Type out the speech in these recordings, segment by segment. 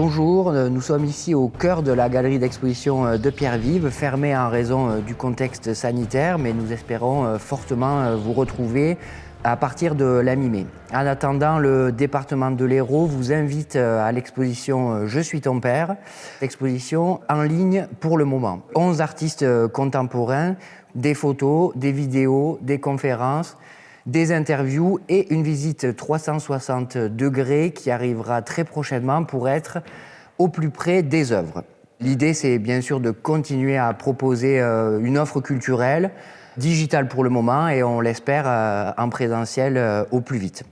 Bonjour, nous sommes ici au cœur de la galerie d'exposition de Pierre-Vive, fermée en raison du contexte sanitaire, mais nous espérons fortement vous retrouver à partir de la mi-mai. En attendant, le département de l'Hérault vous invite à l'exposition Je suis ton père, exposition en ligne pour le moment. 11 artistes contemporains, des photos, des vidéos, des conférences, des interviews et une visite 360 degrés qui arrivera très prochainement pour être au plus près des œuvres. L'idée, c'est bien sûr de continuer à proposer une offre culturelle, digitale pour le moment et on l'espère en présentiel au plus vite.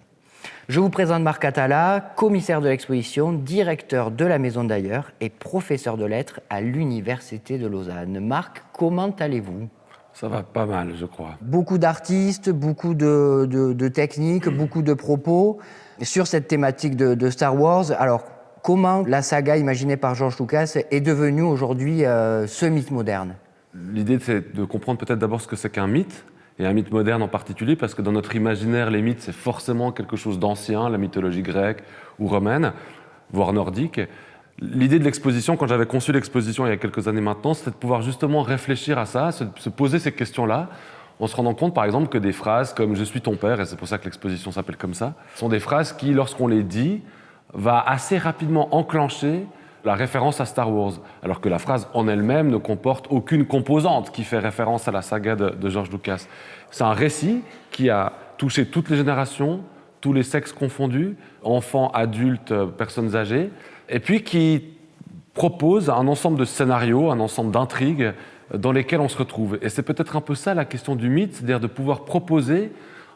Je vous présente Marc Atala, commissaire de l'exposition, directeur de la Maison d'Ailleurs et professeur de lettres à l'Université de Lausanne. Marc, comment allez-vous ? Ça va pas mal, je crois. Beaucoup d'artistes, beaucoup de techniques, beaucoup de propos sur cette thématique de Star Wars. Alors, comment la saga imaginée par George Lucas est devenue aujourd'hui ce mythe moderne ? L'idée, c'est de comprendre peut-être d'abord ce que c'est qu'un mythe, et un mythe moderne en particulier, parce que dans notre imaginaire, les mythes, c'est forcément quelque chose d'ancien, la mythologie grecque ou romaine, voire nordique. L'idée de l'exposition, quand j'avais conçu l'exposition il y a quelques années maintenant, c'était de pouvoir justement réfléchir à ça, se poser ces questions-là, en se rendant compte par exemple que des phrases comme « je suis ton père », et c'est pour ça que l'exposition s'appelle comme ça, sont des phrases qui, lorsqu'on les dit, va assez rapidement enclencher la référence à Star Wars, alors que la phrase en elle-même ne comporte aucune composante qui fait référence à la saga de George Lucas. C'est un récit qui a touché toutes les générations, tous les sexes confondus, enfants, adultes, personnes âgées, et puis qui propose un ensemble de scénarios, un ensemble d'intrigues dans lesquelles on se retrouve. Et c'est peut-être un peu ça la question du mythe, c'est-à-dire de pouvoir proposer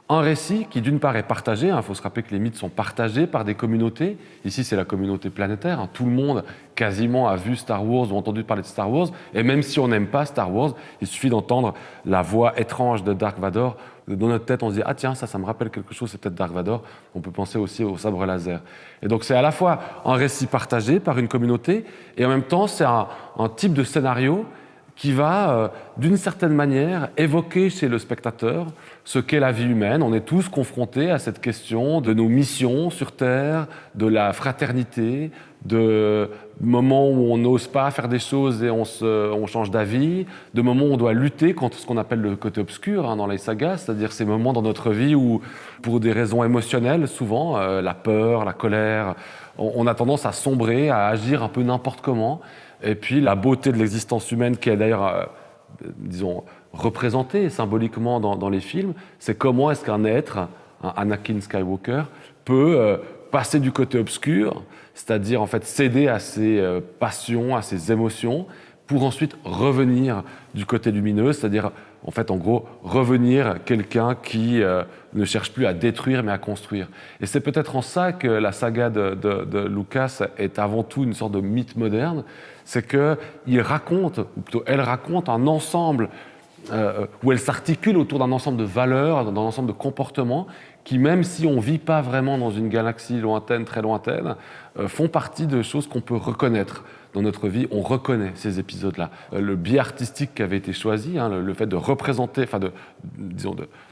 un récit qui, d'une part, est partagé. Il faut se rappeler que les mythes sont partagés par des communautés. Ici, c'est la communauté planétaire. Tout le monde, quasiment, a vu Star Wars ou entendu parler de Star Wars. Et même si on n'aime pas Star Wars, il suffit d'entendre la voix étrange de Dark Vador. Dans notre tête, on se dit « Ah tiens, ça me rappelle quelque chose, c'est peut-être Dark Vador ». On peut penser aussi au sabre laser. Et donc, c'est à la fois un récit partagé par une communauté et en même temps, c'est un type de scénario qui va, d'une certaine manière, évoquer chez le spectateur ce qu'est la vie humaine. On est tous confrontés à cette question de nos missions sur Terre, de la fraternité, de moments où on n'ose pas faire des choses et on change d'avis, de moments où on doit lutter contre ce qu'on appelle le côté obscur dans les sagas, c'est-à-dire ces moments dans notre vie où, pour des raisons émotionnelles, souvent, la peur, la colère, on a tendance à sombrer, à agir un peu n'importe comment. Et puis la beauté de l'existence humaine qui est d'ailleurs, disons, représentée symboliquement dans les films, c'est comment est-ce qu'un être, un Anakin Skywalker, peut passer du côté obscur, c'est-à-dire en fait céder à ses passions, à ses émotions, pour ensuite revenir du côté lumineux, c'est-à-dire en fait en gros revenir quelqu'un qui ne cherche plus à détruire mais à construire. Et c'est peut-être en ça que la saga de Lucas est avant tout une sorte de mythe moderne, c'est qu'il raconte, ou plutôt elle raconte un ensemble où elle s'articule autour d'un ensemble de valeurs, d'un ensemble de comportements qui, même si on ne vit pas vraiment dans une galaxie lointaine, très lointaine, font partie de choses qu'on peut reconnaître dans notre vie. On reconnaît ces épisodes-là. Le biais artistique qui avait été choisi, le fait de représenter,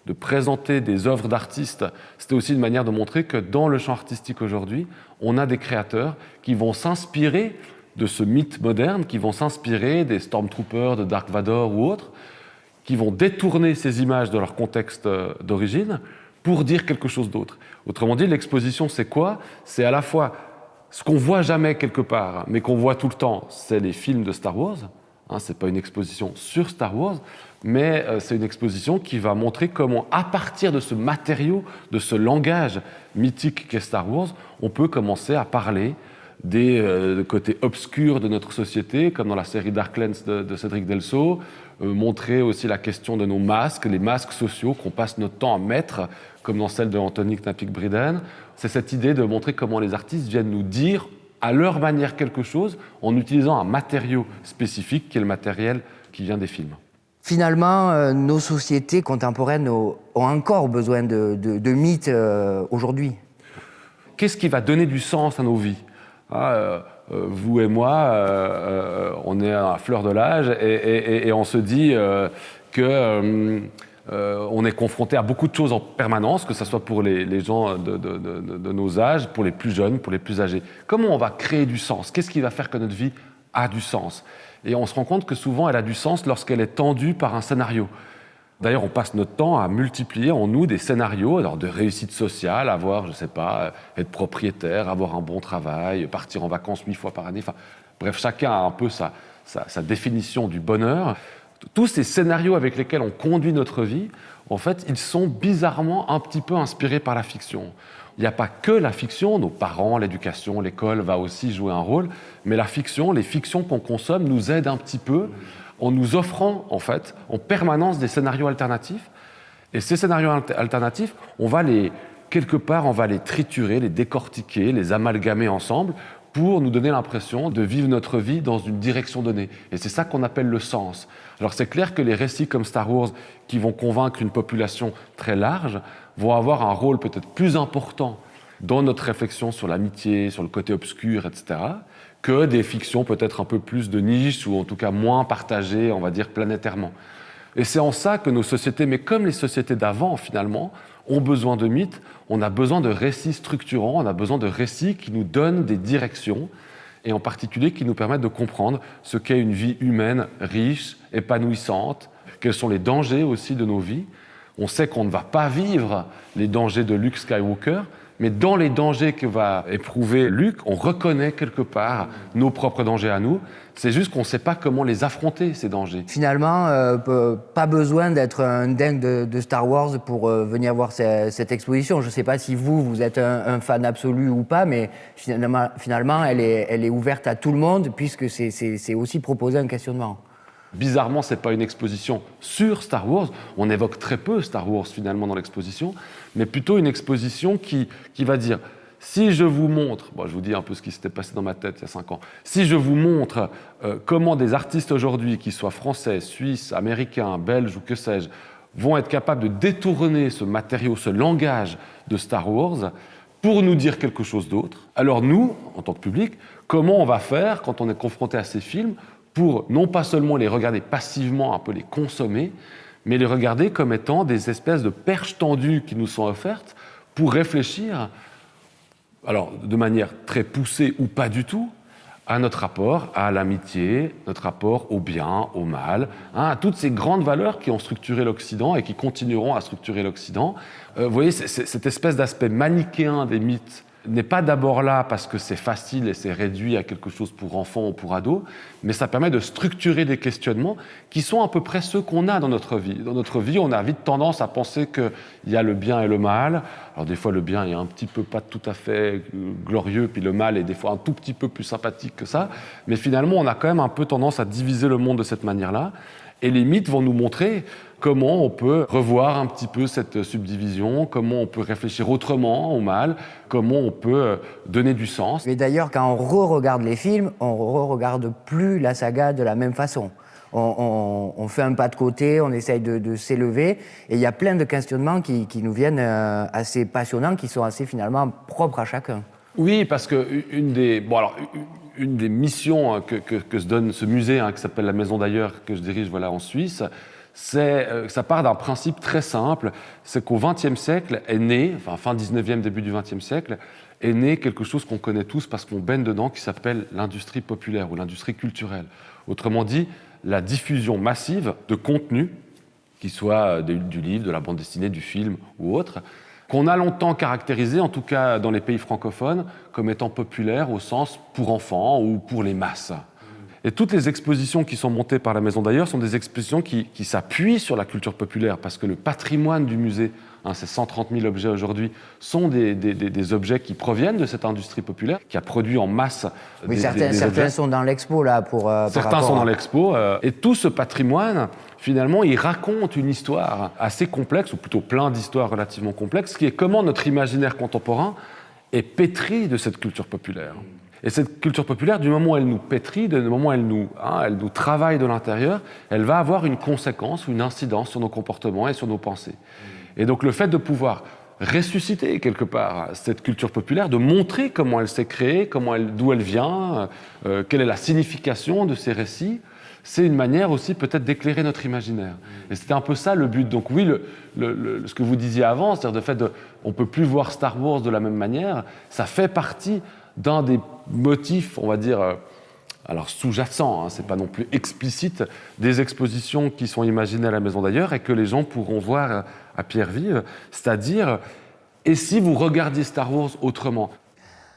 de présenter des œuvres d'artistes, c'était aussi une manière de montrer que dans le champ artistique aujourd'hui, on a des créateurs qui vont s'inspirer de ce mythe moderne, qui vont s'inspirer des Stormtroopers, de Dark Vador ou autres, qui vont détourner ces images de leur contexte d'origine pour dire quelque chose d'autre. Autrement dit, l'exposition, c'est quoi ? C'est à la fois ce qu'on voit jamais quelque part, mais qu'on voit tout le temps, c'est les films de Star Wars. C'est pas une exposition sur Star Wars, mais c'est une exposition qui va montrer comment, à partir de ce matériau, de ce langage mythique qu'est Star Wars, on peut commencer à parler des côtés obscurs de notre société, comme dans la série Darklands de Cédric Delceau, montrer aussi la question de nos masques, les masques sociaux qu'on passe notre temps à mettre, comme dans celle de Anthony Knapik-Briden. C'est cette idée de montrer comment les artistes viennent nous dire à leur manière quelque chose en utilisant un matériau spécifique qui est le matériel qui vient des films. Finalement, nos sociétés contemporaines ont encore besoin de mythes aujourd'hui. Qu'est-ce qui va donner du sens à nos vies ? Vous et moi, on est à la fleur de l'âge et on se dit que On est confronté à beaucoup de choses en permanence, que ce soit pour les gens de nos âges, pour les plus jeunes, pour les plus âgés. Comment on va créer du sens? Qu'est-ce qui va faire que notre vie a du sens? Et on se rend compte que souvent, elle a du sens lorsqu'elle est tendue par un scénario. D'ailleurs, on passe notre temps à multiplier en nous des scénarios alors de réussite sociale, avoir, je ne sais pas, être propriétaire, avoir un bon travail, partir en vacances 8 fois par année. Enfin, bref, chacun a un peu sa définition du bonheur. Tous ces scénarios avec lesquels on conduit notre vie, en fait, ils sont bizarrement un petit peu inspirés par la fiction. Il n'y a pas que la fiction, nos parents, l'éducation, l'école va aussi jouer un rôle, mais la fiction, les fictions qu'on consomme nous aident un petit peu en nous offrant, en fait, en permanence des scénarios alternatifs. Et ces scénarios alternatifs, quelque part, on va les triturer, les décortiquer, les amalgamer ensemble pour nous donner l'impression de vivre notre vie dans une direction donnée. Et c'est ça qu'on appelle le sens. Alors c'est clair que les récits comme Star Wars, qui vont convaincre une population très large, vont avoir un rôle peut-être plus important dans notre réflexion sur l'amitié, sur le côté obscur, etc., que des fictions peut-être un peu plus de niche, ou en tout cas moins partagées, on va dire, planétairement. Et c'est en ça que nos sociétés, mais comme les sociétés d'avant, finalement, ont besoin de mythes, on a besoin de récits structurants, on a besoin de récits qui nous donnent des directions, et en particulier qui nous permettent de comprendre ce qu'est une vie humaine riche, épanouissante, quels sont les dangers aussi de nos vies. On sait qu'on ne va pas vivre les dangers de Luke Skywalker, mais dans les dangers que va éprouver Luke, on reconnaît quelque part nos propres dangers à nous. C'est juste qu'on ne sait pas comment les affronter, ces dangers. Finalement, pas besoin d'être un dingue de Star Wars pour venir voir cette exposition. Je ne sais pas si vous êtes un fan absolu ou pas, mais finalement elle est ouverte à tout le monde, puisque c'est aussi proposer un questionnement. Bizarrement, ce n'est pas une exposition sur Star Wars. On évoque très peu Star Wars, finalement, dans l'exposition, mais plutôt une exposition qui va dire, si je vous montre, je vous dis un peu ce qui s'était passé dans ma tête il y a 5 ans, si je vous montre comment des artistes aujourd'hui, qu'ils soient français, suisses, américains, belges ou que sais-je, vont être capables de détourner ce matériau, ce langage de Star Wars pour nous dire quelque chose d'autre, alors nous, en tant que public, comment on va faire quand on est confronté à ces films pour non pas seulement les regarder passivement, un peu les consommer, mais les regarder comme étant des espèces de perches tendues qui nous sont offertes pour réfléchir, alors de manière très poussée ou pas du tout, à notre rapport à l'amitié, notre rapport au bien, au mal, à toutes ces grandes valeurs qui ont structuré l'Occident et qui continueront à structurer l'Occident. Vous voyez, cette espèce d'aspect manichéen des mythes n'est pas d'abord là parce que c'est facile et c'est réduit à quelque chose pour enfants ou pour ados, mais ça permet de structurer des questionnements qui sont à peu près ceux qu'on a dans notre vie. Dans notre vie, on a vite tendance à penser qu'il y a le bien et le mal. Alors des fois, le bien est un petit peu pas tout à fait glorieux, puis le mal est des fois un tout petit peu plus sympathique que ça. Mais finalement, on a quand même un peu tendance à diviser le monde de cette manière-là. Et les mythes vont nous montrer comment on peut revoir un petit peu cette subdivision, comment on peut réfléchir autrement au mal, comment on peut donner du sens. Et d'ailleurs, quand on re-regarde les films, on re-regarde plus la saga de la même façon. On fait un pas de côté, on essaye de s'élever, et il y a plein de questionnements qui nous viennent assez passionnants, qui sont assez finalement propres à chacun. Oui, parce que une des missions que se donne ce musée, qui s'appelle la Maison d'Ailleurs, que je dirige en Suisse, ça part d'un principe très simple, c'est qu'au XXe siècle est né, fin 19e, début du XXe siècle, est né quelque chose qu'on connaît tous parce qu'on baigne dedans, qui s'appelle l'industrie populaire ou l'industrie culturelle. Autrement dit, la diffusion massive de contenu, qui soit du livre, de la bande dessinée, du film ou autre, qu'on a longtemps caractérisé, en tout cas dans les pays francophones, comme étant populaire au sens pour enfants ou pour les masses. Et toutes les expositions qui sont montées par la Maison d'Ailleurs sont des expositions qui s'appuient sur la culture populaire, parce que le patrimoine du musée, ces 130 000 objets aujourd'hui, sont des objets qui proviennent de cette industrie populaire, qui a produit en masse oui, certains sont dans l'expo, là, certains sont dans l'expo, et tout ce patrimoine, finalement, il raconte une histoire assez complexe, ou plutôt plein d'histoires relativement complexes, qui est comment notre imaginaire contemporain est pétri de cette culture populaire. Et cette culture populaire, du moment où elle nous pétrit, du moment où elle nous travaille de l'intérieur, elle va avoir une conséquence ou une incidence sur nos comportements et sur nos pensées. Et donc le fait de pouvoir ressusciter quelque part cette culture populaire, de montrer comment elle s'est créée, d'où elle vient, quelle est la signification de ces récits. C'est une manière aussi peut-être d'éclairer notre imaginaire. Et c'était un peu ça le but. Donc oui, ce que vous disiez avant, c'est-à-dire le fait on ne peut plus voir Star Wars de la même manière, ça fait partie d'un des motifs, on va dire, alors sous-jacents, c'est pas non plus explicite, des expositions qui sont imaginées à la Maison d'Ailleurs et que les gens pourront voir à Pierre-Vive, c'est-à-dire, et si vous regardiez Star Wars autrement?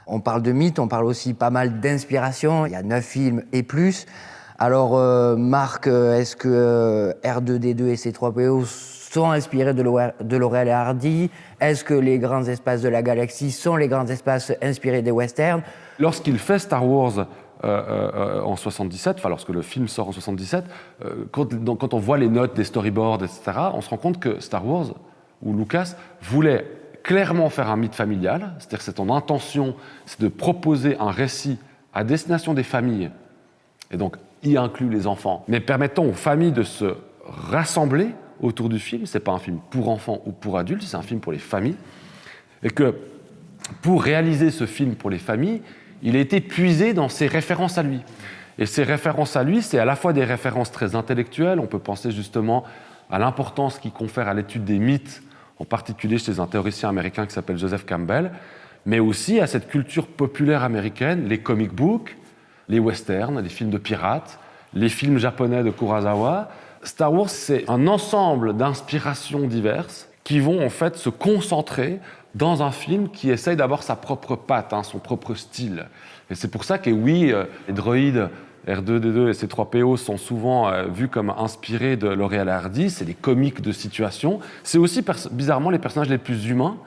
On parle de mythes, on parle aussi pas mal d'inspiration, il y a 9 films et plus. Alors Marc, est-ce que R2-D2 et C3PO sont inspirés de Laurel et Hardy? Est-ce que les grands espaces de la galaxie sont les grands espaces inspirés des westerns? Lorsqu'il fait Star Wars en 77, enfin lorsque le film sort en 77, quand on voit les notes des storyboards, etc., on se rend compte que Star Wars, ou Lucas, voulait clairement faire un mythe familial, c'est-à-dire que c'est ton intention, c'est de proposer un récit à destination des familles, et donc y inclut les enfants, mais permettant aux familles de se rassembler autour du film. C'est pas un film pour enfants ou pour adultes, c'est un film pour les familles, et que pour réaliser ce film pour les familles, il a été puisé dans ses références à lui. Et ces références à lui, c'est à la fois des références très intellectuelles, on peut penser justement à l'importance qu'il confère à l'étude des mythes, en particulier chez un théoricien américain qui s'appelle Joseph Campbell, mais aussi à cette culture populaire américaine, les comic books, les westerns, les films de pirates, les films japonais de Kurosawa. Star Wars, c'est un ensemble d'inspirations diverses qui vont en fait se concentrer dans un film qui essaye d'avoir sa propre patte, son propre style. Et c'est pour ça que oui, les droïdes R2-D2 et C3PO sont souvent vus comme inspirés de Laurel et Hardy, c'est des comiques de situation. C'est aussi bizarrement les personnages les plus humains,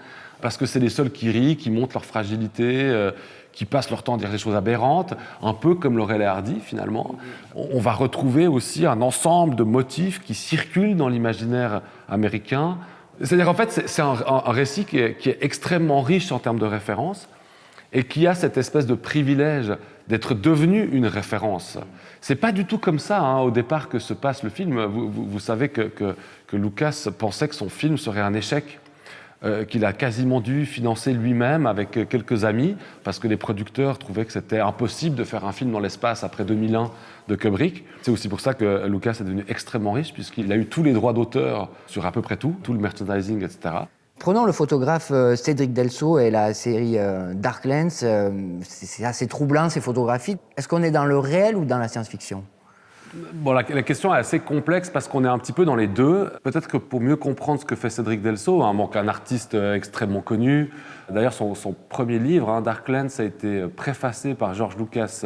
parce que c'est les seuls qui rient, qui montrent leur fragilité, qui passent leur temps à dire des choses aberrantes, un peu comme Laurel et Hardy finalement. On va retrouver aussi un ensemble de motifs qui circulent dans l'imaginaire américain. C'est-à-dire en fait c'est un récit qui est extrêmement riche en termes de références et qui a cette espèce de privilège d'être devenu une référence. C'est pas du tout comme ça au départ que se passe le film. Vous savez que Lucas pensait que son film serait un échec. Qu'il a quasiment dû financer lui-même avec quelques amis, parce que les producteurs trouvaient que c'était impossible de faire un film dans l'espace après 2001 de Kubrick. C'est aussi pour ça que Lucas est devenu extrêmement riche, puisqu'il a eu tous les droits d'auteur sur à peu près tout le merchandising, etc. Prenons le photographe Cédric Delceau et la série Darklands. C'est assez troublant, ces photographies. Est-ce qu'on est dans le réel ou dans la science-fiction ? Bon, la question est assez complexe parce qu'on est un petit peu dans les deux. Peut-être que pour mieux comprendre ce que fait Cédric Delceau, un artiste extrêmement connu. D'ailleurs, son premier livre, Darklands, a été préfacé par George Lucas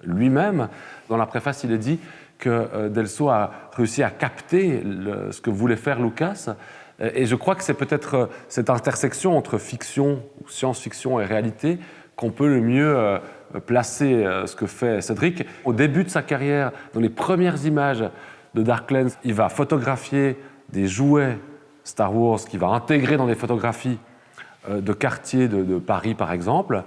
lui-même. Dans la préface, il est dit que Delceau a réussi à capter ce que voulait faire Lucas. Et je crois que c'est peut-être cette intersection entre fiction, science-fiction et réalité qu'on peut le mieux placer ce que fait Cédric. Au début de sa carrière, dans les premières images de Darklands, il va photographier des jouets Star Wars qu'il va intégrer dans des photographies de quartiers de Paris, par exemple.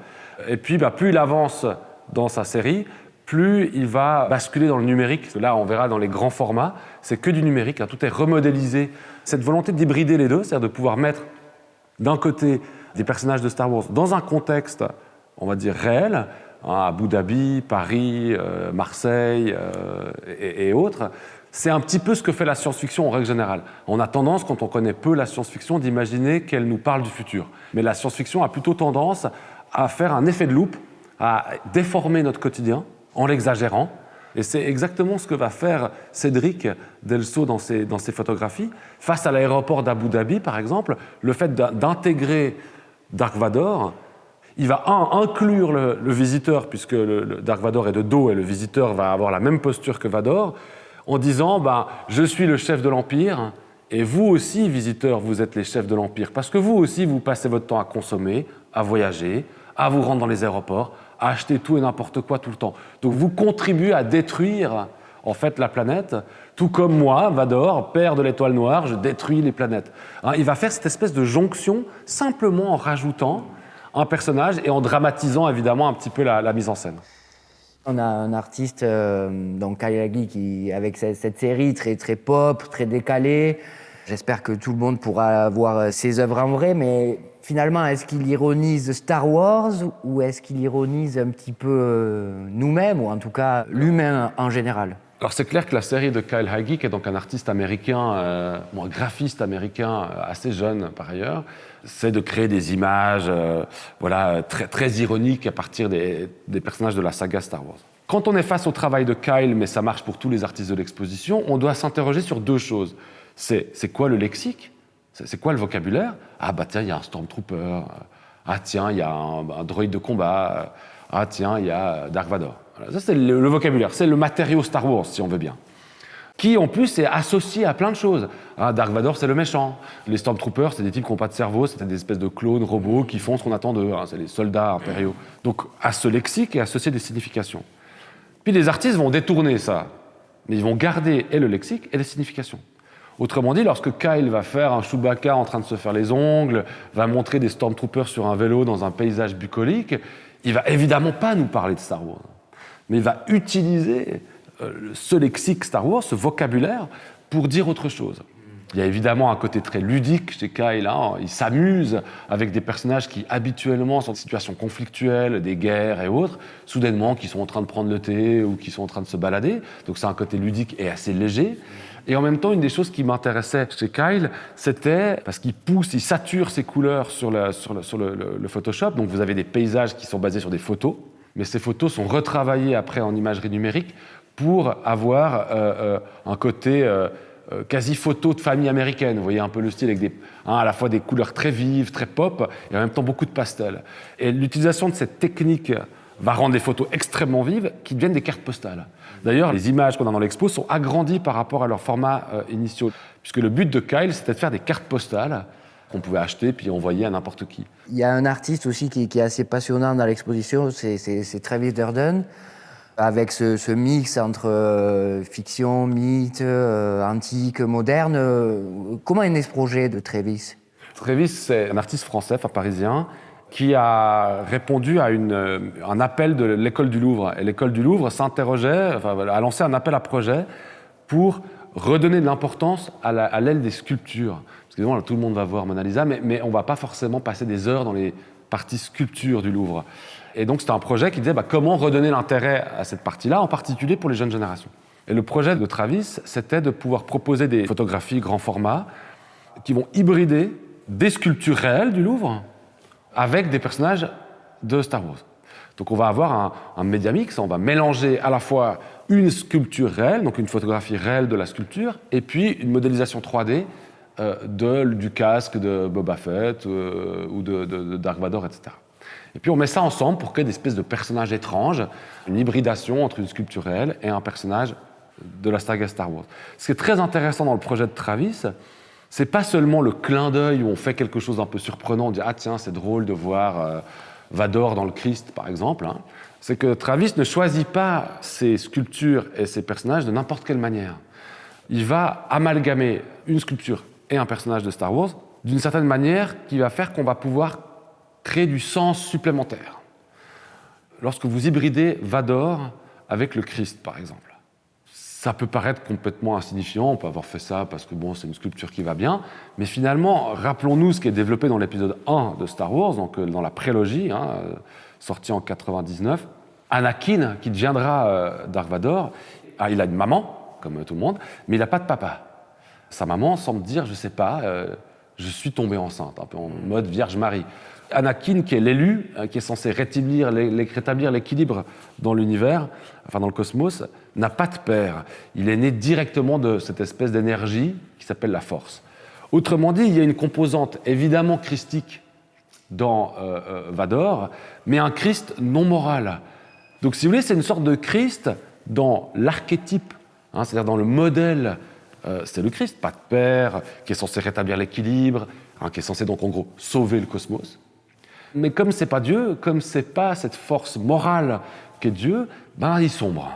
Et puis, plus il avance dans sa série, plus il va basculer dans le numérique. Là, on verra dans les grands formats, c'est que du numérique, tout est remodélisé. Cette volonté d'hybrider les deux, c'est-à-dire de pouvoir mettre d'un côté des personnages de Star Wars dans un contexte, on va dire, réel, Abu Dhabi, Paris, Marseille et autres, c'est un petit peu ce que fait la science-fiction en règle générale. On a tendance, quand on connaît peu la science-fiction, d'imaginer qu'elle nous parle du futur. Mais la science-fiction a plutôt tendance à faire un effet de loupe, à déformer notre quotidien en l'exagérant. Et c'est exactement ce que va faire Cédric Delceau dans ses photographies. Face à l'aéroport d'Abu Dhabi, par exemple, le fait d'intégrer Dark Vador, il va inclure le visiteur, puisque le Dark Vador est de dos et le visiteur va avoir la même posture que Vador, en disant je suis le chef de l'Empire et vous aussi, visiteurs, vous êtes les chefs de l'Empire. Parce que vous aussi, vous passez votre temps à consommer, à voyager, à vous rendre dans les aéroports, à acheter tout et n'importe quoi tout le temps. Donc vous contribuez à détruire en fait la planète, tout comme moi, Vador, père de l'étoile noire, je détruis les planètes. Il va faire cette espèce de jonction simplement en rajoutant un personnage et en dramatisant évidemment un petit peu la mise en scène. On a un artiste, donc Kyle Haggy, qui avec cette série très, très pop, très décalée, J'espère que tout le monde pourra voir ses œuvres en vrai, mais finalement, est-ce qu'il ironise Star Wars ou est-ce qu'il ironise un petit peu nous-mêmes, ou en tout cas l'humain en général? Alors c'est clair que la série de Kyle Hagee, qui est donc un artiste américain, un graphiste américain assez jeune par ailleurs, c'est de créer des images très, très ironiques à partir des personnages de la saga Star Wars. Quand on est face au travail de Kyle, mais ça marche pour tous les artistes de l'exposition, on doit s'interroger sur deux choses. C'est quoi le lexique? C'est quoi le vocabulaire? Ah bah tiens, il y a un Stormtrooper. Ah tiens, il y a un droïde de combat. Ah tiens, il y a Dark Vador. Voilà, ça c'est le vocabulaire, c'est le matériau Star Wars, si on veut bien. Qui en plus est associé à plein de choses. Ah, Dark Vador, c'est le méchant. Les Stormtroopers, c'est des types qui n'ont pas de cerveau, c'est des espèces de clones robots qui font ce qu'on attend d'eux. C'est les soldats impériaux. Donc à ce lexique est associé des significations. Puis les artistes vont détourner ça, mais ils vont garder et le lexique et les significations. Autrement dit, lorsque Kyle va faire un Chewbacca en train de se faire les ongles, va montrer des Stormtroopers sur un vélo dans un paysage bucolique, il va évidemment pas nous parler de Star Wars, mais il va utiliser ce lexique Star Wars, ce vocabulaire, pour dire autre chose. Il y a évidemment un côté très ludique chez Kyle, hein. Il s'amuse avec des personnages qui habituellement sont en situation conflictuelle, des guerres et autres, soudainement qui sont en train de prendre le thé ou qui sont en train de se balader, donc c'est un côté ludique et assez léger. Et en même temps, une des choses qui m'intéressait chez Kyle, c'était parce qu'il il sature ses couleurs sur le Photoshop. Donc vous avez des paysages qui sont basés sur des photos, mais ces photos sont retravaillées après en imagerie numérique pour avoir un côté quasi photo de famille américaine. Vous voyez un peu le style avec à la fois des couleurs très vives, très pop, et en même temps beaucoup de pastels. Et l'utilisation de cette technique va rendre des photos extrêmement vives qui deviennent des cartes postales. D'ailleurs, les images qu'on a dans l'expo sont agrandies par rapport à leur format initiaux, puisque le but de Kyle, c'était de faire des cartes postales qu'on pouvait acheter puis envoyer à n'importe qui. Il y a un artiste aussi qui est assez passionnant dans l'exposition, c'est Travis Durden, avec ce mix entre fiction, mythe, antique, moderne. Comment est né ce projet de Travis? Travis, c'est un artiste français, enfin parisien, qui a répondu à un appel de l'école du Louvre. Et l'école du Louvre a lancé un appel à projet pour redonner de l'importance à l'aile des sculptures. Parce que évidemment, tout le monde va voir Mona Lisa, mais on ne va pas forcément passer des heures dans les parties sculptures du Louvre. Et donc, c'était un projet qui disait comment redonner l'intérêt à cette partie-là, en particulier pour les jeunes générations. Et le projet de Travis, c'était de pouvoir proposer des photographies grand format qui vont hybrider des sculptures réelles du Louvre avec des personnages de Star Wars. Donc on va avoir un média mix, on va mélanger à la fois une sculpture réelle, donc une photographie réelle de la sculpture, et puis une modélisation 3D du casque de Boba Fett ou de Dark Vador, etc. Et puis on met ça ensemble pour créer des espèces de personnages étranges, une hybridation entre une sculpture réelle et un personnage de la saga Star Wars. Ce qui est très intéressant dans le projet de Travis, c'est pas seulement le clin d'œil où on fait quelque chose d'un peu surprenant, on dit « Ah tiens, c'est drôle de voir Vador dans le Christ, par exemple. » C'est que Travis ne choisit pas ses sculptures et ses personnages de n'importe quelle manière. Il va amalgamer une sculpture et un personnage de Star Wars d'une certaine manière qui va faire qu'on va pouvoir créer du sens supplémentaire. Lorsque vous hybridez Vador avec le Christ, par exemple, ça peut paraître complètement insignifiant, on peut avoir fait ça parce que c'est une sculpture qui va bien, mais finalement, rappelons-nous ce qui est développé dans l'épisode 1 de Star Wars, donc dans la prélogie, sortie en 99. Anakin, qui deviendra Dark Vador, il a une maman, comme tout le monde, mais il n'a pas de papa. Sa maman semble dire, je ne sais pas, je suis tombée enceinte, un peu en mode Vierge Marie. Anakin, qui est l'élu, qui est censé rétablir l'équilibre dans l'univers, enfin dans le cosmos, n'a pas de père. Il est né directement de cette espèce d'énergie qui s'appelle la Force. Autrement dit, il y a une composante évidemment christique dans Vador, mais un Christ non moral. Donc si vous voulez, c'est une sorte de Christ dans l'archétype, c'est-à-dire dans le modèle, c'est le Christ, pas de père, qui est censé rétablir l'équilibre, qui est censé donc en gros sauver le cosmos. Mais comme c'est pas Dieu, comme c'est pas cette force morale qu'est Dieu, il sombre.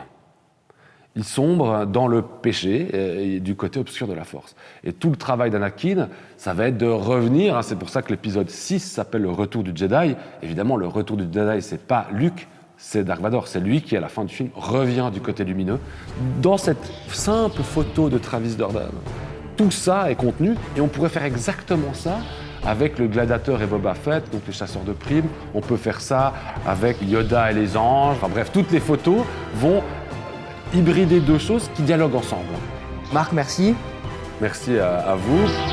Il sombre dans le péché et du côté obscur de la force. Et tout le travail d'Anakin, ça va être de revenir, c'est pour ça que l'épisode 6 s'appelle le retour du Jedi. Évidemment, le retour du Jedi, c'est pas Luke, c'est Dark Vador. C'est lui qui, à la fin du film, revient du côté lumineux. Dans cette simple photo de Travis Durden, tout ça est contenu et on pourrait faire exactement ça avec le Gladiateur et Boba Fett, donc les chasseurs de primes. On peut faire ça avec Yoda et les anges. Enfin bref, toutes les photos vont hybrider deux choses qui dialoguent ensemble. Marc, merci. Merci à vous.